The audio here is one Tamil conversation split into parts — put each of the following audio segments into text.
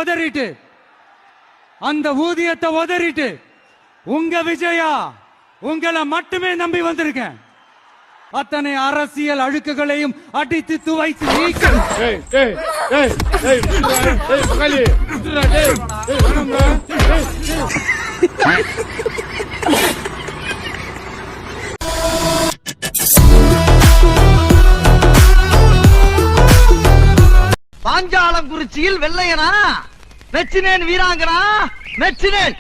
உதறிட்டு அந்த ஊதியத்தை உதறிட்டு உங்க விஜயா உங்களை மட்டுமே நம்பி வந்திருக்கேன். அத்தனை அரசியல் அழுக்குகளையும் அடித்து துவைத்து பாஞ்சாலங்குறிச்சியில் வெள்ளையனா மெச்சினேன் வீராங்கனா மெச்சினேன்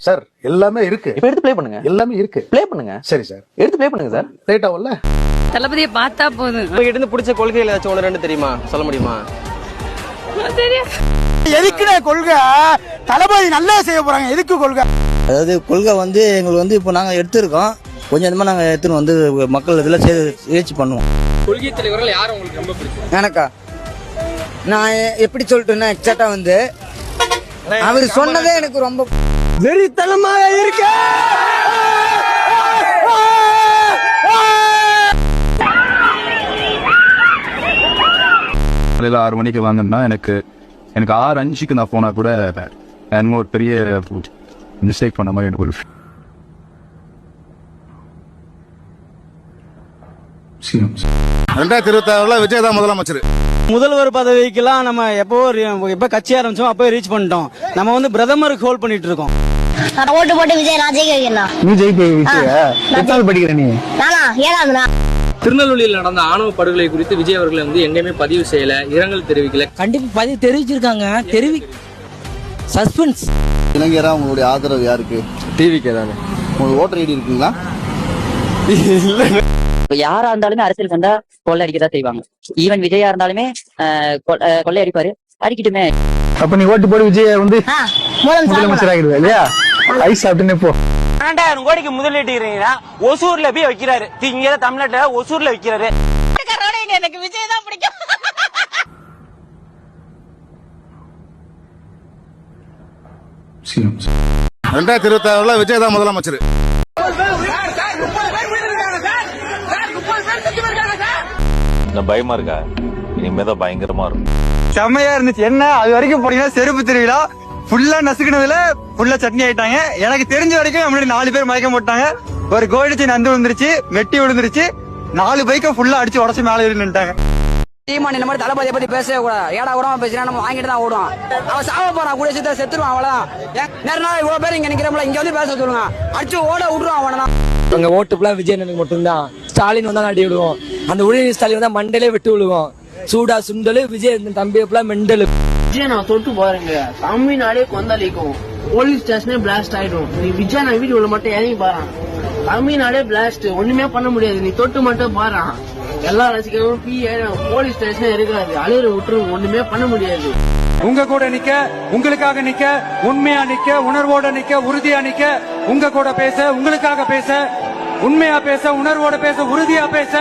சார் எல்லாமே இருக்கு. இப்ப எடுத்து ப்ளே பண்ணுங்க. எல்லாமே இருக்கு. ப்ளே பண்ணுங்க. சரி சார், எடுத்து ப்ளே பண்ணுங்க சார். லேட் ஆகும்ல. தளபதியை பார்த்தா போதும். உங்களுக்கு இருந்து பிடிச்ச கொள்கைகள் ஏதாச்சும் ஒன்று ரெண்டு தெரியுமா, சொல்ல முடியுமா? எதுக்குடா கொள்கை? தளபதி நல்லா செய்ய போறாங்க, எதுக்கு கொள்கை? அதாவது கொள்கை வந்து எங்களுக்கு வந்து இப்போ நாங்கள் எடுத்திருக்கோம், கொஞ்சம் கொஞ்சமாக நாங்கள் எடுத்துன்னு வந்து மக்கள் இதில் முயற்சி பண்ணுவோம். கொள்கை தலைவர்கள் யாரும் உங்களுக்கு ரொம்ப பிடிக்கும்? எனக்கா நான் எப்படி சொல்லிட்டேன்னா எக்ஸாக்டா வந்து அவர் சொன்னதே எனக்கு ரொம்ப வெறித்தனமாக இருக்கு. காலையில் 6 மணிக்கு வாங்கன்னா எனக்கு 6:05க்கு நான் போனா கூட எனக்கு ஒரு பெரிய மிஸ்டேக் பண்ண மாதிரி எனக்கு ஒரு 2026 விஜய் தான் முதலமைச்சர். முதல்வர் பதவிக்கெல்லாம் நம்ம எப்போ கட்சி ஆரம்பிச்சோம் அப்போ ரீச் பண்ணிட்டோம். நம்ம வந்து பிரதமருக்கு ஹோல்ட் பண்ணிட்டு இருக்கோம். ஓட்டு போட்டு விஜய் நான் ஜெயிக்க வைக்கலாம். நீ ஜெயிக்க எத்தனை படிக்கிற நீ? ஏழாவது. திருநெல்வேலியில் நடந்த ஆணவ படுகொலை குறித்து விஜய் அவர்களை வந்து எங்கேயுமே பதிவு செய்யல, இரங்கல் தெரிவிக்கல. கண்டிப்பா பதிவு தெரிவிச்சிருக்காங்க. சஸ்பென்ஸ். இளைஞரா உங்களுடைய ஆதரவு யாருக்கு? டிவிக்கே தானே. உங்களுக்கு ஓட்டர் ஐடி இருக்குங்களா? யாரா இருந்தாலுமே அரசியல் கண்டா கொள்ளை அடிக்கதான் செய்வாங்க. ஈவன் விஜயா இருந்தாலுமே கொள்ளை அடிப்பாரு, அடிக்கட்டுமே. அப்ப நீ ஓட்டு போடு, விஜய் வந்து முதலமைச்சர் ஆகிடுவா இல்லையா? ஐஸ் சாப்பிட்டுன்னு போ. 12,000 கோடிக்கு முதலீட்டுறீங்கன்னா ஒசூர்ல போய் வைக்கிறாரு. இங்க தமிழ்நாட்டுல ஒசூர்ல வைக்கிறாரு. எனக்கு விஜய் தான் பிடிக்கும். 2026 விஜய் தான் முதலமைச்சர். பயமா இருக்கா? இனிமேதான் பயங்கரமா இருக்கும். செம்மையா இருந்துச்சு. என்ன அது வரைக்கும் போனீங்கன்னா செருப்பு திருவிழா ஃபுல்லா நசுக்கினதுல ஃபுல்லா சட்னி ஆயிட்டாங்க. எனக்கு தெரிஞ்ச வரைக்கும் முன்னாடி 4 பேர் மயக்கம் போட்டாங்க. ஒரு கோல்டு செயின் அந்து விழுந்துருச்சு, மெட்டி விழுந்துருச்சு, 4 பைக்கை ஃபுல்லா அடிச்சு உடச்சு மேல ஏறி நின்னுட்டாங்க. சீமான் இந்த மாதிரி தளபதியை பத்தி பேசவே கூடாது. ஏடா கூட பேசினா நம்ம வாங்கிட்டு தான் ஓடுவோம். அவன் சாவ போறான், கூட சேர்த்து செத்துருவான். அவ்வளவுதான். நேர நாள் இவ்வளவு பேர் இங்க நிக்கிறோம்ல, இங்க வந்து பேச சொல்லுங்க, அடிச்சு ஓட விட்டுருவான் அவனா. அங்க ஓட்டு ஃபுல்லா விஜயனுக்கு மட்டும்தான். ஸ்டாலின் வந்தா அடி விடுவோம். அந்த உதயநிதி ஸ்டாலின் வந்தா மண்டலே விட்டு விழுவோம். சூடா சுண்டலு விஜய் தம்பி ஃபுல்லா மெண்டலு. விஜய் நான் தொட்டு பாருங்க, தமிழ்நாடே கொந்தளிக்கும். போலீஸ் ஸ்டேஷனே பிளாஸ்ட் ஆயிடும். நீ விஜய் நான் வீடியோல மட்டும் இறங்கி பாரு, தமிழ்நாடே பிளாஸ்ட். ஒண்ணுமே பண்ண முடியாது. நீ தொட்டு மட்டும் பாரு, எல்லா ரசிகர்களும் போலீஸ் ஸ்டேஷனே இருக்காது. அழுகிற விட்டுரு, ஒண்ணுமே பண்ண முடியாது. உங்க கூட நிக்க, உங்களுக்காக நிக்க, உண்மையா நிக்க, உணர்வோட நிக்க, உறுதியா நிக்க, உங்க கூட பேச, உங்களுக்காக பேச, உண்மையா பேச, உணர்வோட பேச, உறுதியா பேச,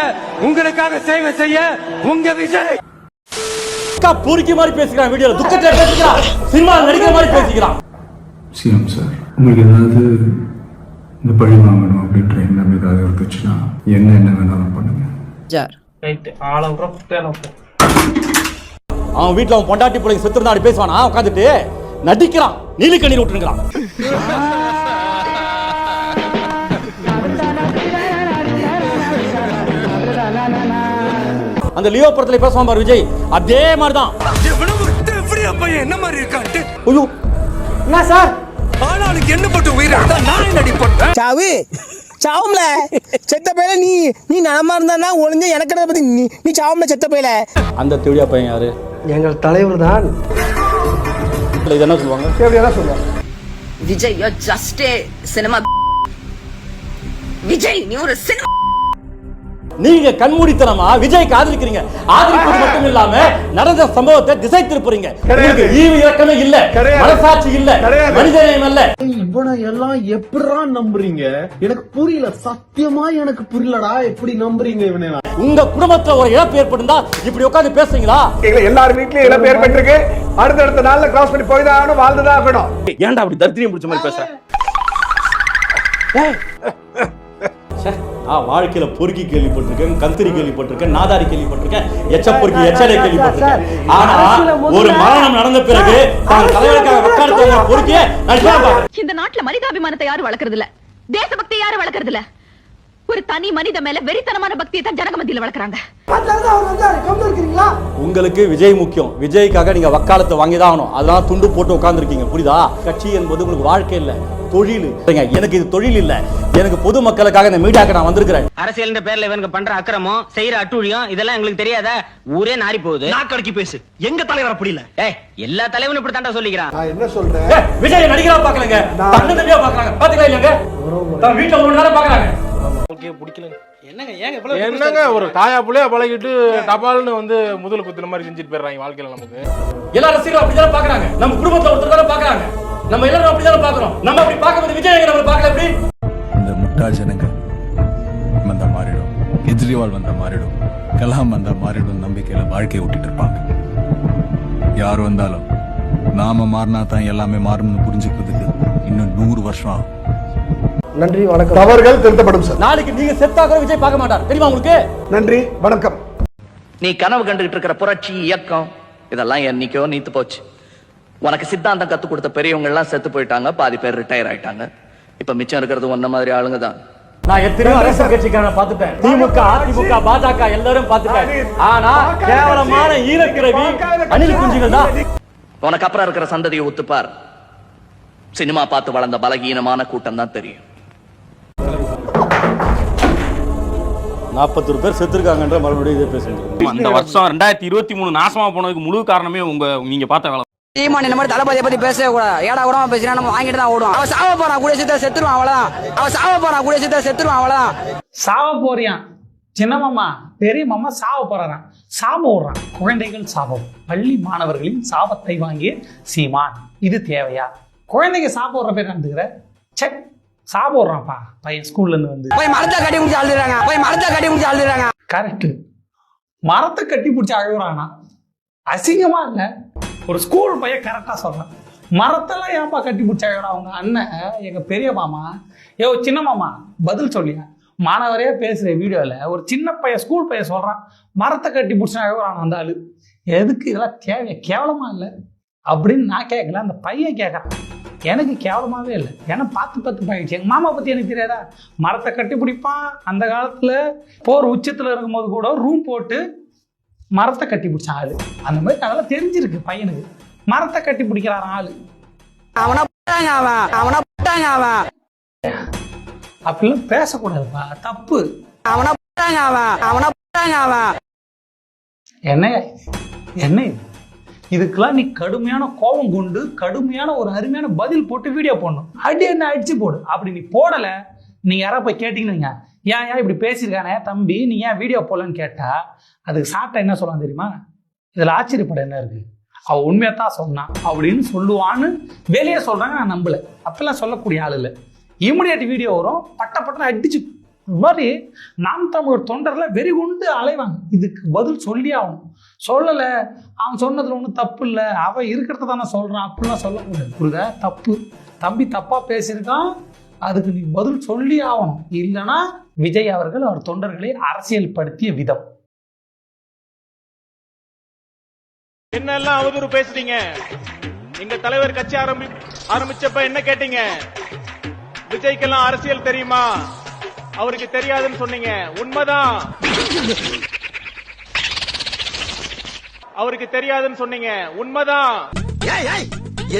உங்களுக்காக சேவை செய்ய உங்க விஜய். பூரிக்கி மாதிரி பேசிக்கிறான், வீடியோல துக்கத்துல பேசிக்கிறான், சினிமா நடிக்கிற மாதிரி பேசிக்கிறான். சிஎம் சார், உங்களுக்கு ஏதாவது இந்த பழி வாங்கணும் அப்படின்ற எண்ணம் ஏதாவது இருந்துச்சுன்னா என்ன வேணாலும் பண்ணுங்க. அவன் வீட்டுல அவன் பொண்டாட்டி பிள்ளைங்க செத்து இருந்தா பேசுவானா? உட்காந்துட்டு நடிக்கிறான், நீலி கண்ணீர் விட்டுருக்கிறான். அந்த லியோ படத்துல பேசுவான் பாரு விஜய், அதே மாதிரிதான். என்ன மாதிரி இருக்கான்ட்டு என்ன சார் ஆளாளுக்கு என்ன போட்டு உயிரிழந்தா நான் நடிப்பேன். சாவு சாவும்ல செத்த பையல. நீ நலமா இருந்தா ஒளிஞ்ச எனக்கு பத்தி நீ சாவும்ல செத்த பையல. அந்த திருடியா பையன் யாரு? எங்கள் தலைவர் தான். இது என்ன சொல்லுவாங்க? எப்படியா சொல்லுவாங்க? Vijay you are just A cinema. Vijay நீ ஒரு சினிமா. நீங்க கண்மூடித்தனமா விஜய்க்கு ஆதரிக்கிறீங்க. ஆதரிப்பது மட்டும் இல்லாம நடந்த சம்பவத்தை திசை திருப்புறீங்க. உங்களுக்கு ஈவு இரக்கமே இல்ல, மனசாட்சி இல்ல, மனிதநேயம் இல்ல. இவனை எல்லாம் எப்படிடா நம்புறீங்க? எனக்கு புரியல, சத்தியமா எனக்கு புரியலடா. எப்படி நம்புறீங்க இவனை? உங்க குடும்பத்துல ஒரு இழப்பு ஏற்படுதா இப்படி உட்கார்ந்து பேசுறீங்களா? எல்லார் வீட்லயும் இழப்பு ஏற்பட்டிருக்கு. அடுத்த நாள்ல கிராஸ் பண்ணி போய் தான் ஆகணும், வாழ்ந்துதான் ஆகணும். ஏன்டா அப்படி தர்த்தினியம் பிடிச்ச மாதிரி பேசுற? வாழ்க்கையில பொறுக்கி கேள்விப்பட்டிருக்கேன், கத்திரி கேள்விப்பட்டிருக்கேன், நாதாரி கேள்விப்பட்டிருக்கேன், எச்ச பொறுக்கி எச்சலை கேள்விப்பட்டிருக்கேன். ஆனா ஒரு மரணம் நடந்த பிறகு தான் தலைவருக்காக வக்காலத்து பொறுக்கிய இந்த நாட்டுல மனிதாபிமானத்தை யாரும் வளர்க்கறது இல்ல, தேசபக்தி யாரும் வளர்க்கறது இல்ல. ஒரு தனி மனித மேல வெறித்தனமான பக்தியை தான் ஜனங்க மத்தியில வளர்க்கறாங்க. உங்களுக்கு விஜய் முக்கியம், விஜய்க்காக நீங்க வக்காலத்தை வாங்கிதான் ஆகணும். அதெல்லாம் துண்டு போட்டு உட்கார்ந்துருக்கீங்க, புரியுதா? கட்சி என்பது உங்களுக்கு வாழ்க்கை இல்ல, தொழில். எனக்கு இது தொழில் இல்ல, எனக்கு பொதுமக்களுக்காக இந்த மீடியாக்கு நான் வந்திருக்கிறேன். அரசியல் பேர்ல இவனுக்கு பண்ற அக்கிரமம், செய்யற அட்டூழியம் இதெல்லாம் எங்களுக்கு தெரியாத? ஊரே நாரி போகுது. நாக்கடிக்கு பேசு, எங்க தலைவர புரியல. எல்லா தலைவனும் இப்படி தாண்டா சொல்லிக்கிறான். நான் என்ன சொல்றேன், விஜய் நடிகரா பாக்கலங்க, தன்னந்தனியா பாக்குறாங்க. பாத்தீங்களா இல்லங்க? தான் வீட்ல ஒரு நாளா பாக்குறாங்க. என்னங்க ஒரு தாயா புள்ளையா பழகிட்டு தபால்னு வந்து முதல் குத்துன மாதிரி செஞ்சுட்டு போயிடுறாங்க வாழ்க்கையில. நமக்கு எல்லா ரசிகர்களும் அப்படிதான் பாக்குறாங்க, நம்ம குடும்பத்தை ஒருத்தர் தானே பாக்குறாங்க, நம்ம எல்லாரும் அப்படிதான் பாக்குறோம். நம்ம அப்படி பார்க்கும்போது விஜய் நம்ம பார்க்கல. எப்படி இந்த முட்டாள் ஜனங்க வந்தா மாறிடும், கெஜ்ரிவால் வந்தா மாறிடும், கலாம் வந்தா மாறிடும் நம்பிக்கையில வாழ்க்கையை விட்டுட்டு இருப்பாங்க. யார் வந்தாலும் நாம மாறினா தான் எல்லாமே மாறும்னு புரிஞ்சுக்கிறதுக்கு இன்னும் 100 வருஷம் ஆகும். நன்றி வணக்கம். தவறுகள் திருத்தப்படும் சார். நாளைக்கு நீங்க செத்தா கூட விஜய் பார்க்க மாட்டார், தெரியுமா உங்களுக்கு? நன்றி வணக்கம். நீ கனவு கண்டுகிட்டு இருக்கிற புரட்சி இயக்கம் இதெல்லாம் என்னைக்கோ நீத்து போச்சு. உனக்கு சித்தாந்தம் கத்து கொடுத்த பெரியவங்க எல்லாம் செத்து போயிட்டாங்க, பாதி பேர் ரிட்டையர் ஆயிட்டாங்க. இப்ப மிச்சம் இருக்கிறது ஒன்ன மாதிரி ஆளுங்க தான். நான் எத்தனையோ அரசியல் கட்சிக்காரனை பார்த்துட்டேன், திமுக, அதிமுக, பாஜக எல்லாரும் பார்த்துட்டேன். ஆனா கேவலமான ஈரக்கிரவி அணில் குஞ்சுகள் தான். உனக்கு அப்புறம் இருக்கிற சந்ததியை ஒத்துப்பார். சினிமா பார்த்து வளர்ந்த பலகீனமான கூட்டம் தான் தெரியும். 41 பேர் செத்துருக்காங்கன்ற மறுபடியும் இதே பேசுறீங்க. அந்த வருஷம் 2023 நாசமா போனதுக்கு முழு காரணமே நீங்க பார்த்த வேலை. சீமான் இந்த மாதிரி தளபதியை பத்தி பேசவே கூடாது. ஏடா கூடமா பேசினா நம்ம வாங்கிட்டு தான் ஓடுவோம். அவன் சாவ போறான், கூட சேர்த்து செத்துருவான், அவ்வளவுதான். அவன் சாவ போறான், கூட சேர்த்து செத்துருவான், அவ்வளவுதான். சாவ போறியான் சின்ன மாமா, பெரிய மாமா சாவ போறான், சாப விடுறான். குழந்தைகள் சாபம், பள்ளி மாணவர்களின் சாபத்தை வாங்கிய சீமான். இது தேவையா? குழந்தைங்க சாப விடுற பேர் நடந்துக்கிற செக் சாப விடுறான்ப்பா பையன் ஸ்கூல்ல இருந்து வந்து. போய் மரத்தை கட்டி பிடிச்சி அழுதுறாங்க, போய் மரத்தை கட்டி பிடிச்சி அழுதுறாங்க. கரெக்ட், மரத்தை கட்டி பிடிச்சி அழுகுறானா? அசிங்கமா இல்ல? ஒரு ஸ்கூல் பையன் கரெக்டா சொல்றான். மரத்தெல்லாம் ஏன்பா கட்டி பிடிச்சி அழுகுறான்? அவங்க அண்ணன் எங்க பெரிய மாமா, சின்ன மாமா பதில் சொல்லியா? மாணவரே பேசுற வீடியோல ஒரு சின்ன பையன், ஸ்கூல் பையன் சொல்றான் மரத்தை கட்டி பிடிச்சி அழுகுறான் அந்த ஆளு. எதுக்கு இதெல்லாம் தேவையா? கேவலமா இல்லை அப்படின்னு நான் கேட்கல, அந்த பையன் கேட்கறான். எனக்கு கேவலமாவே இல்லை, ஏன்னா பார்த்து பாயிடுச்சு. எங்க மாமா பத்தி எனக்கு தெரியாதா? மரத்தை கட்டி பிடிப்பான். அந்த காலத்துல போர் உச்சத்துல இருக்கும்போது கூட ரூம் போட்டு மரத்தை கட்டி பிடிச்சான் ஆளு. அந்த மாதிரி அதெல்லாம் தெரிஞ்சிருக்கு பையனுக்கு. மரத்தை கட்டி பிடிக்கிறான் ஆளு. அப்படிலாம் பேசக்கூடாதுப்பா, தப்பு. என்ன இதுக்கெல்லாம் நீ கடுமையான கோபம் கொண்டு கடுமையான ஒரு அருமையான பதில் போட்டு வீடியோ போடணும். அடி என்ன அடிச்சு போடு. அப்படி நீ போடல, நீங்க யாராவது போய் கேட்டீங்கன்னு, ஏன் இப்படி பேசியிருக்கானே தம்பி, நீ ஏன் வீடியோ போடலன்னு கேட்டா அதுக்கு சாப்பிட்டா என்ன சொல்லலாம் தெரியுமா? இதுல ஆச்சரியப்பட என்ன இருக்கு? அவ உண்மையத்தான் சொன்னான் அப்படின்னு சொல்லுவான்னு வெளியே சொல்றாங்க, நான் நம்பல. அப்பெல்லாம் சொல்லக்கூடிய ஆள் இல்லை. இமிடியேட் வீடியோ வரும், பட்ட அடிச்சு மாதிரி நாம் தமிழர் தொண்டர்ல வெறி கொண்டு அலைவாங்க. இதுக்கு பதில் சொல்லி ஆகணும். சொல்லல, அவன் சொன்னதுல ஒன்றும் தப்பு இல்லை, அவன் இருக்கிறத தானே சொல்றான், அப்படிலாம் சொல்லக்கூடாது. புரியுதா? தப்பு. தம்பி தப்பா பேசியிருக்கான், அதுக்கு நீ பதில் சொல்லி ஆகணும். இல்லைன்னா விஜய் அவர்கள் அவர் தொண்டர்களை அரசியல் படுத்திய விதம். என்னெல்லாம் அவதூறு பேசுறீங்க? எங்க தலைவர் கட்சி ஆரம்பிச்சப்ப என்ன கேட்டீங்க? விஜய்க்கெல்லாம் அரசியல் தெரியுமா? அவருக்கு தெரியாதுன்னு சொன்னீங்க. உண்மைதான், அவருக்கு தெரியாதுன்னு சொன்னீங்க. உண்மைதான்.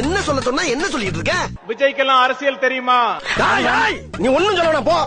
என்ன சொல்ல சொன்னா என்ன சொல்லிட்டு இருக்க? விஜய்க்கெல்லாம் அரசியல் தெரியுமா? நீ ஒண்ணும் சொல்லணும் போ.